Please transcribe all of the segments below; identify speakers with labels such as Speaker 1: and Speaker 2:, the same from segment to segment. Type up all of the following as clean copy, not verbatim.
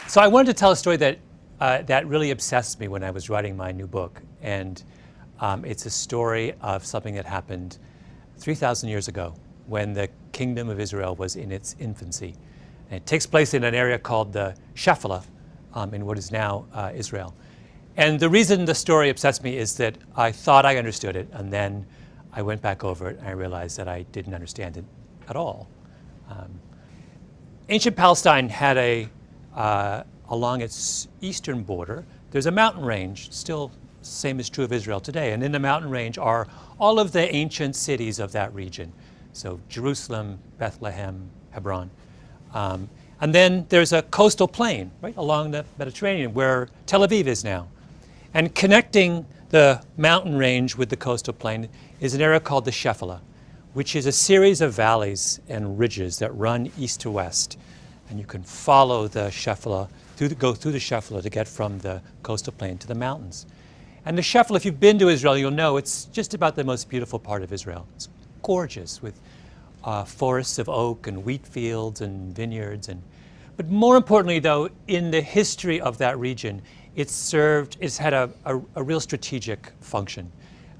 Speaker 1: So I wanted to tell a story that that really obsessed me when I was writing my new book, and it's a story of something that happened 3,000 years ago when the kingdom of Israel was in its infancy. And it takes place in an area called the Shephelah in what is now Israel. And the reason the story obsessed me is that I thought I understood it, and then I went back over it and I realized that I didn't understand it at all. Ancient Palestine had along its eastern border, there's a mountain range, still same is true of Israel today, and in the mountain range are all of the ancient cities of that region. So Jerusalem, Bethlehem, Hebron. And then there's a coastal plain right along the Mediterranean where Tel Aviv is now. And connecting the mountain range with the coastal plain is an area called the Shephelah, which is a series of valleys and ridges that run east to west. And you can follow the Shephelah, go through the Shephelah to get from the coastal plain to the mountains. And the Shephelah, if you've been to Israel, you'll know it's just about the most beautiful part of Israel. It's gorgeous with forests of oak and wheat fields and vineyards. But more importantly, though, in the history of that region, it's had a real strategic function.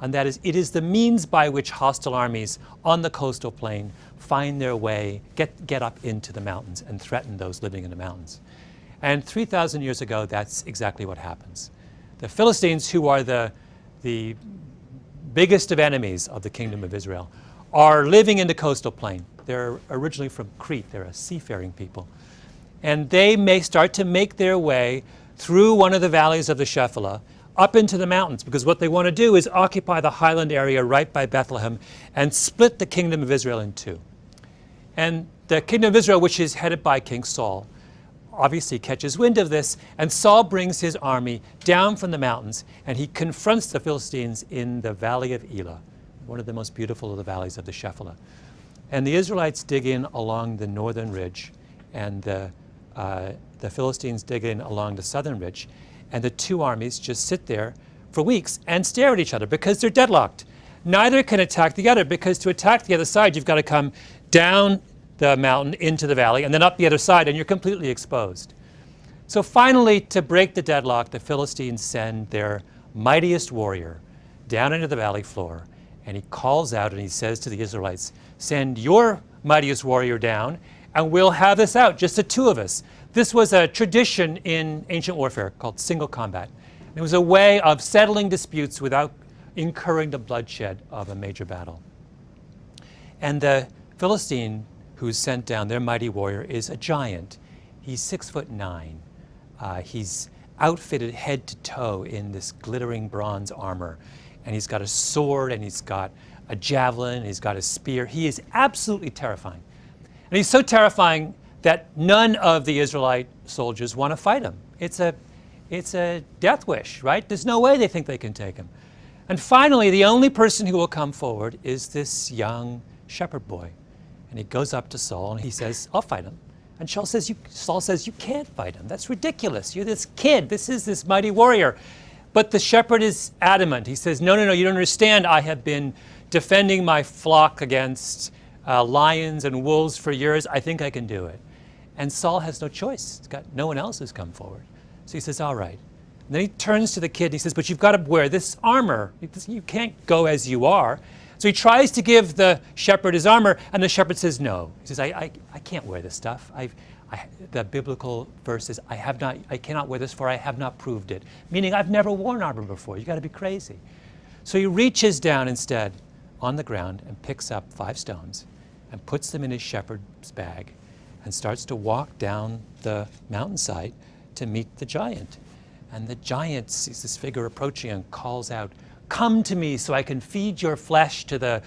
Speaker 1: And that is, it is the means by which hostile armies on the coastal plain find their way, get up into the mountains and threaten those living in the mountains. And 3,000 years ago, that's exactly what happens. The Philistines, who are the biggest of enemies of the kingdom of Israel, are living in the coastal plain. They're originally from Crete. They're a seafaring people. And they may start to make their way through one of the valleys of the Shephelah up into the mountains, because what they want to do is occupy the highland area right by Bethlehem and split the kingdom of Israel in two. And the kingdom of Israel, which is headed by King Saul, obviously catches wind of this, and Saul brings his army down from the mountains, and he confronts the Philistines in the valley of Elah, one of the most beautiful of the valleys of the Shephelah. And the Israelites dig in along the northern ridge, and the Philistines dig in along the southern ridge, and the two armies just sit there for weeks and stare at each other because they're deadlocked. Neither can attack the other, because to attack the other side, you've got to come down the mountain into the valley and then up the other side, and you're completely exposed. So finally, to break the deadlock, the Philistines send their mightiest warrior down into the valley floor, and he calls out and he says to the Israelites, "Send your mightiest warrior down, and we'll have this out, just the two of us." This was a tradition in ancient warfare called single combat. It was a way of settling disputes without incurring the bloodshed of a major battle. And the Philistine who's sent down, their mighty warrior, is a giant. He's 6'9". He's outfitted head to toe in this glittering bronze armor. And he's got a sword, and he's got a javelin, and he's got a spear. He is absolutely terrifying. And he's so terrifying that none of the Israelite soldiers want to fight him. It's a death wish, right? There's no way they think they can take him. And finally, the only person who will come forward is this young shepherd boy. And he goes up to Saul and he says, "I'll fight him." And Saul says, "You can't fight him. That's ridiculous. You're this kid. This is this mighty warrior." But the shepherd is adamant. He says, no, you don't understand. I have been defending my flock against lions and wolves for years. I think I can do it. And Saul has no choice. He's got no one else who's come forward. So he says, "All right." And then he turns to the kid and he says, "But you've got to wear this armor. You can't go as you are." So he tries to give the shepherd his armor, and the shepherd says no. He says, I can't wear this stuff. The biblical verse is, I cannot wear this, for I have not proved it. Meaning, I've never worn armor before. You got to be crazy. So he reaches down instead on the ground and picks up 5 stones and puts them in his shepherd's bag and starts to walk down the mountainside to meet the giant. And the giant sees this figure approaching and calls out, "Come to me so I can feed your flesh to the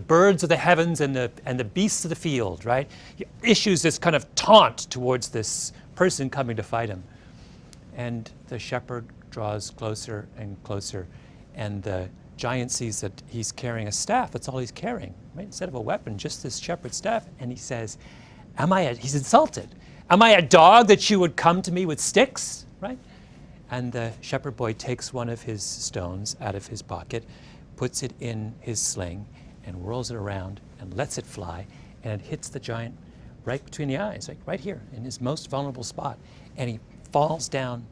Speaker 1: birds of the heavens and the beasts of the field," right? He issues this kind of taunt towards this person coming to fight him. And the shepherd draws closer and closer, and the giant sees that he's carrying a staff. That's all he's carrying, right? Instead of a weapon, just this shepherd's staff. And he says, he's insulted. "Am I a dog that you would come to me with sticks?" Right? And the shepherd boy takes one of his stones out of his pocket, puts it in his sling, and whirls it around and lets it fly, and it hits the giant right between the eyes, right here in his most vulnerable spot. And he falls down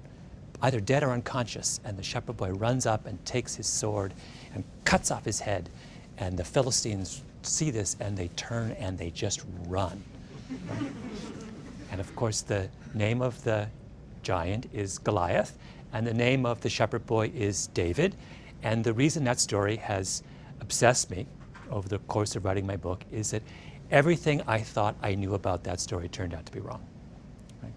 Speaker 1: either dead or unconscious. And the shepherd boy runs up and takes his sword and cuts off his head. And the Philistines see this and they turn and they just run. And of course, the name of the giant is Goliath, and the name of the shepherd boy is David. And the reason that story has obsessed me over the course of writing my book is that everything I thought I knew about that story turned out to be wrong. Right?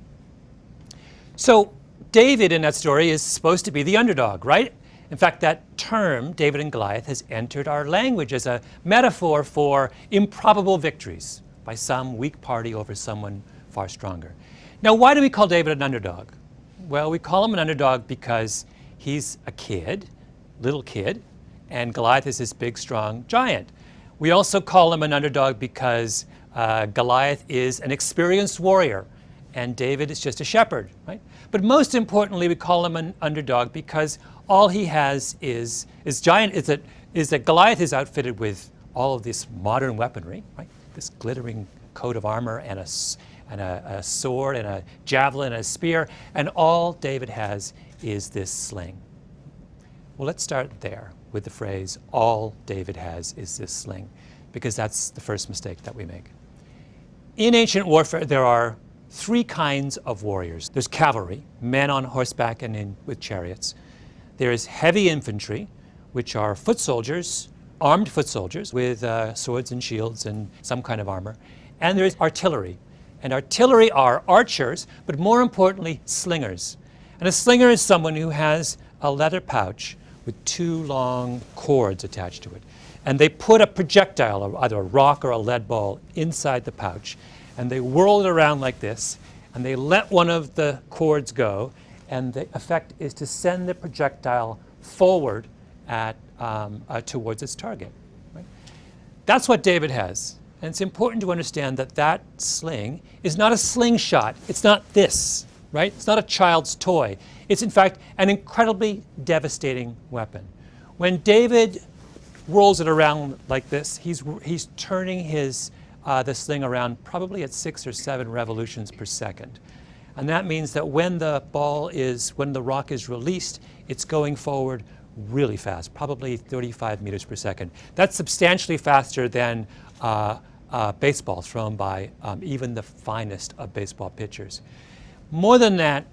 Speaker 1: So David in that story is supposed to be the underdog, right? In fact, that term, David and Goliath, has entered our language as a metaphor for improbable victories by some weak party over someone far stronger. Now, why do we call David an underdog? Well, we call him an underdog because he's a kid, little kid, and Goliath is this big, strong giant. We also call him an underdog because Goliath is an experienced warrior, and David is just a shepherd, right? But most importantly, we call him an underdog because all he has is that Goliath is outfitted with all of this modern weaponry, right? This glittering coat of armor and a sword and a javelin and a spear, and all David has is this sling. Well, let's start there with the phrase, all David has is this sling, because that's the first mistake that we make. In ancient warfare, there are three kinds of warriors. There's cavalry, men on horseback and with chariots. There is heavy infantry, which are foot soldiers, armed foot soldiers with swords and shields and some kind of armor. And there is artillery. And artillery are archers, but more importantly, slingers. And a slinger is someone who has a leather pouch with two long cords attached to it. And they put a projectile, either a rock or a lead ball, inside the pouch. And they whirl it around like this. And they let one of the cords go. And the effect is to send the projectile forward towards its target. Right? That's what David has. And it's important to understand that that sling is not a slingshot. It's not this, right? It's not a child's toy. It's, in fact, an incredibly devastating weapon. When David rolls it around like this, he's turning the sling around probably at 6 or 7 revolutions per second. And that means that when the rock is released, it's going forward really fast, probably 35 meters per second. That's substantially faster than baseball thrown by even the finest of baseball pitchers. More than that,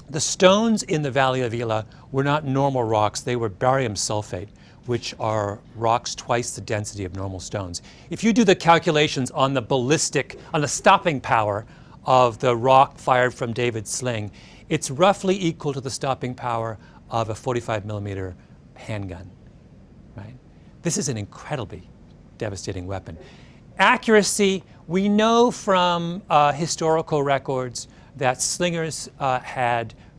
Speaker 1: the stones in the Valley of Elah were not normal rocks. They were barium sulfate, which are rocks twice the density of normal stones. If you do the calculations on the stopping power of the rock fired from David's sling, it's roughly equal to the stopping power of a 45 millimeter handgun, right? This is an incredibly devastating weapon. Accuracy, we know from historical records that slingers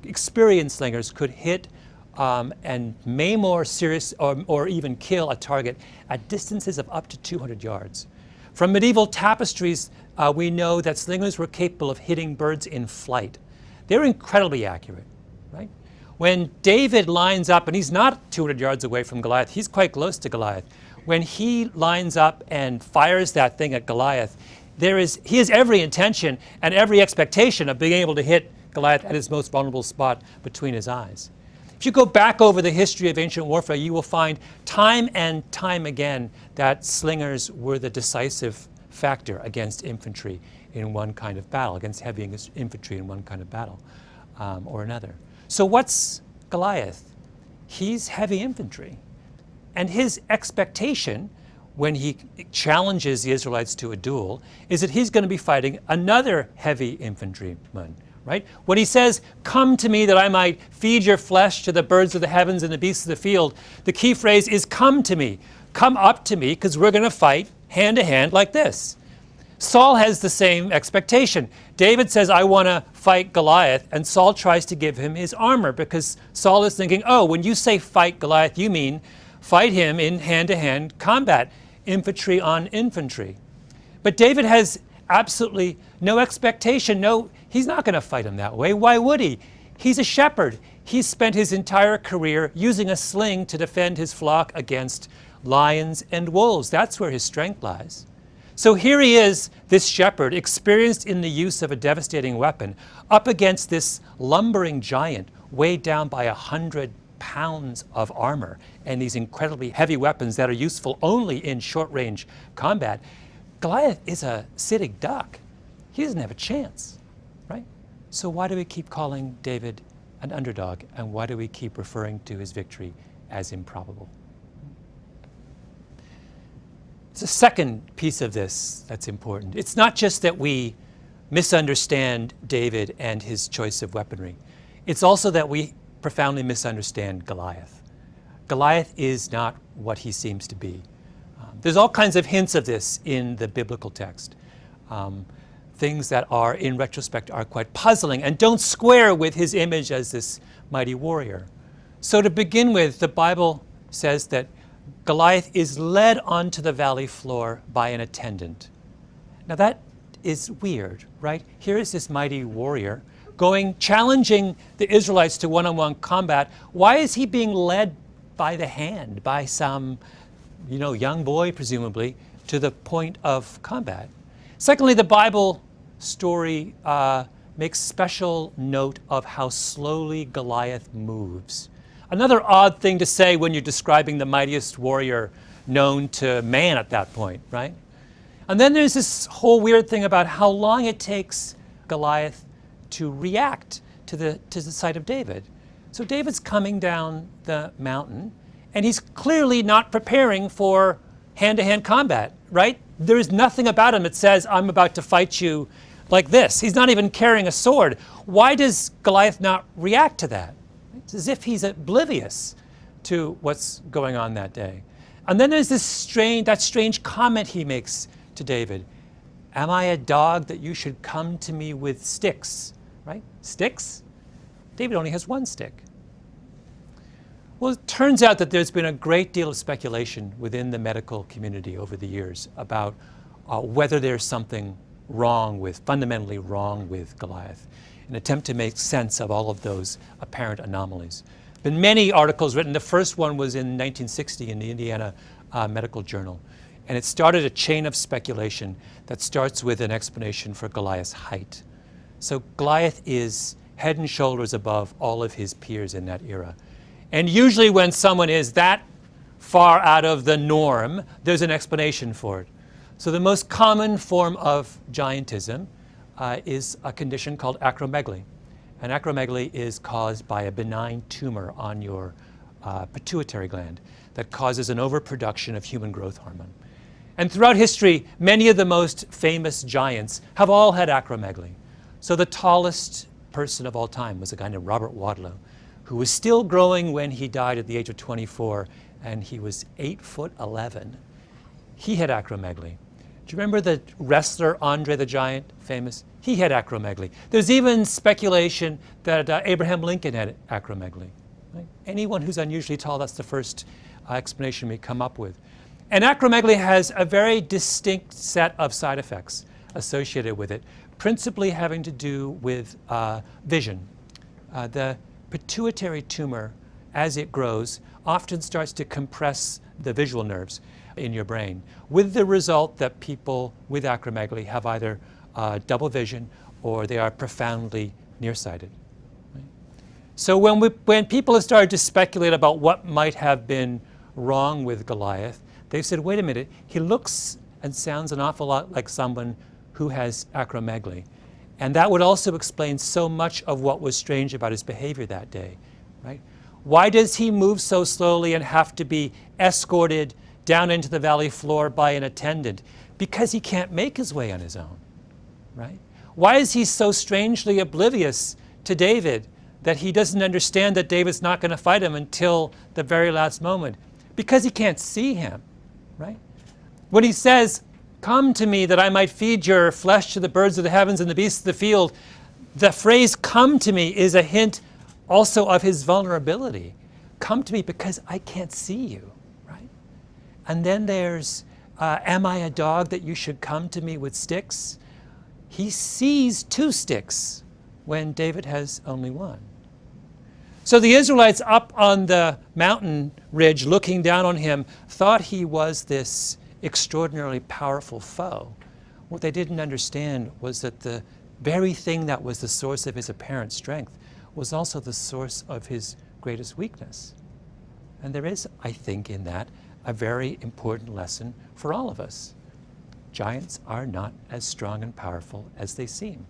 Speaker 1: experienced slingers could hit and maim or even kill a target at distances of up to 200 yards. From medieval tapestries, we know that slingers were capable of hitting birds in flight. They're incredibly accurate, right? When David lines up, and he's not 200 yards away from Goliath, he's quite close to Goliath. When he lines up and fires that thing at Goliath, he has every intention and every expectation of being able to hit Goliath at his most vulnerable spot between his eyes. If you go back over the history of ancient warfare, you will find time and time again that slingers were the decisive factor against infantry in one kind of battle, against heavy infantry in one kind of battle or another. So what's Goliath? He's heavy infantry. And his expectation when he challenges the Israelites to a duel is that he's going to be fighting another heavy infantryman, right? When he says, "Come to me that I might feed your flesh to the birds of the heavens and the beasts of the field," the key phrase is "come to me." Come up to me, because we're going to fight hand to hand like this. Saul has the same expectation. David says, "I want to fight Goliath," and Saul tries to give him his armor because Saul is thinking, oh, when you say fight Goliath, you mean fight him in hand-to-hand combat, infantry on infantry. But David has absolutely no expectation. No, he's not going to fight him that way. Why would he? He's a shepherd. He's spent his entire career using a sling to defend his flock against lions and wolves. That's where his strength lies. So here he is, this shepherd, experienced in the use of a devastating weapon, up against this lumbering giant, weighed down by 100 pounds of armor and these incredibly heavy weapons that are useful only in short-range combat. Goliath is a sitting duck. He doesn't have a chance, right? So why do we keep calling David an underdog, and why do we keep referring to his victory as improbable? It's a second piece of this that's important. It's not just that we misunderstand David and his choice of weaponry. It's also that we profoundly misunderstand Goliath. Goliath is not what he seems to be. There's all kinds of hints of this in the biblical text. Things that are, in retrospect, are quite puzzling and don't square with his image as this mighty warrior. So to begin with, the Bible says that Goliath is led onto the valley floor by an attendant. Now that is weird, right? Here is this mighty warrior challenging the Israelites to one-on-one combat. Why is he being led by the hand by some, young boy, presumably, to the point of combat? Secondly, the Bible story makes special note of how slowly Goliath moves. Another odd thing to say when you're describing the mightiest warrior known to man at that point, right? And then there's this whole weird thing about how long it takes Goliath to react to the sight of David. So David's coming down the mountain, and he's clearly not preparing for hand-to-hand combat, right? There is nothing about him that says, I'm about to fight you like this. He's not even carrying a sword. Why does Goliath not react to that? It's as if he's oblivious to what's going on that day. And then there's that strange comment he makes to David. Am I a dog that you should come to me with sticks? Right? Sticks? David only has one stick. Well, it turns out that there's been a great deal of speculation within the medical community over the years about whether there's something fundamentally wrong with Goliath, an attempt to make sense of all of those apparent anomalies. There have been many articles written. The first one was in 1960 in the Indiana Medical Journal. And it started a chain of speculation that starts with an explanation for Goliath's height. So Goliath is head and shoulders above all of his peers in that era. And usually when someone is that far out of the norm, there's an explanation for it. So the most common form of giantism is a condition called acromegaly. And acromegaly is caused by a benign tumor on your pituitary gland that causes an overproduction of human growth hormone. And throughout history, many of the most famous giants have all had acromegaly. So the tallest person of all time was a guy named Robert Wadlow, who was still growing when he died at the age of 24, and he was 8'11". He had acromegaly. Do you remember the wrestler Andre the Giant, famous? He had acromegaly. There's even speculation that Abraham Lincoln had acromegaly. Right? Anyone who's unusually tall, that's the first explanation we come up with. And acromegaly has a very distinct set of side effects associated with it, principally having to do with vision. The pituitary tumor, as it grows, often starts to compress the visual nerves in your brain, with the result that people with acromegaly have either double vision or they are profoundly nearsighted. Right? So when people have started to speculate about what might have been wrong with Goliath, they've said, wait a minute, he looks and sounds an awful lot like someone who has acromegaly. And that would also explain so much of what was strange about his behavior that day. Right? Why does he move so slowly and have to be escorted down into the valley floor by an attendant? Because he can't make his way on his own. Right? Why is he so strangely oblivious to David that he doesn't understand that David's not going to fight him until the very last moment? Because he can't see him. Right? When he says, come to me that I might feed your flesh to the birds of the heavens and the beasts of the field, the phrase come to me is a hint also of his vulnerability. Come to me because I can't see you. Right? And then there's, am I a dog that you should come to me with sticks? He sees two sticks when David has only one. So the Israelites up on the mountain ridge looking down on him thought he was this extraordinarily powerful foe. What they didn't understand was that the very thing that was the source of his apparent strength was also the source of his greatest weakness. And there is, I think, in that a very important lesson for all of us. Giants are not as strong and powerful as they seem.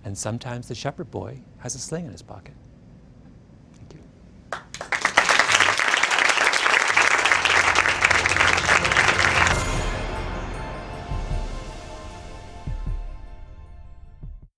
Speaker 1: And sometimes the shepherd boy has a sling in his pocket.